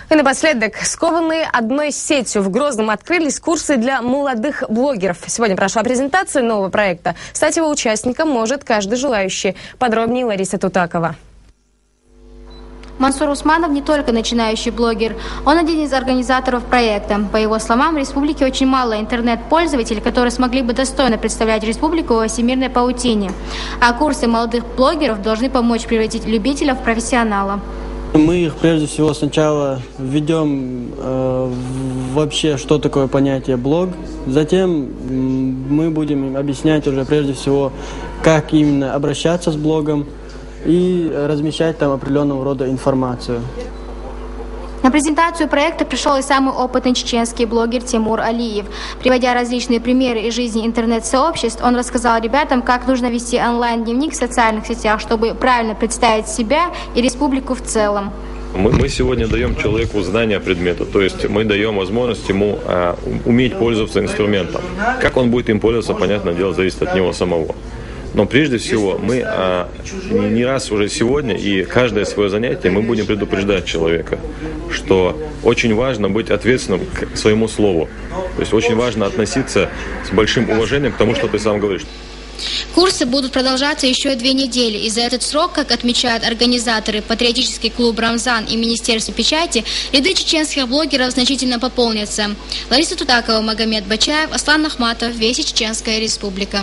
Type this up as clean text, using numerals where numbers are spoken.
И напоследок, скованные одной сетью, в Грозном открылись курсы для молодых блогеров. Сегодня прошла презентация нового проекта. Стать его участником может каждый желающий. Подробнее Лариса Тутакова. Мансур Усманов не только начинающий блогер, он один из организаторов проекта. По его словам, в республике очень мало интернет-пользователей, которые смогли бы достойно представлять республику во всемирной паутине. А курсы молодых блогеров должны помочь превратить любителя в профессионала. Мы их прежде всего сначала введем вообще, что такое понятие блог. Затем мы будем им объяснять уже прежде всего, как именно обращаться с блогом и размещать там определенного рода информацию. На презентацию проекта пришел и самый опытный чеченский блогер Тимур Алиев. Приводя различные примеры из жизни интернет-сообществ, он рассказал ребятам, как нужно вести онлайн-дневник в социальных сетях, чтобы правильно представить себя и республику в целом. Мы сегодня даем человеку знания предмета, то есть мы даем возможность ему уметь пользоваться инструментом. Как он будет им пользоваться, понятное дело, зависит от него самого. Но прежде всего мы не раз уже сегодня и каждое свое занятие мы будем предупреждать человека, что очень важно быть ответственным к своему слову. То есть очень важно относиться с большим уважением к тому, что ты сам говоришь. Курсы будут продолжаться еще 2 недели, и за этот срок, как отмечают организаторы, патриотический клуб «Рамзан» и Министерство печати, ряды чеченских блогеров значительно пополнятся. Лариса Тутакова, Магомед Бачаев, Аслан Ахматов, Вести Чеченская Республика.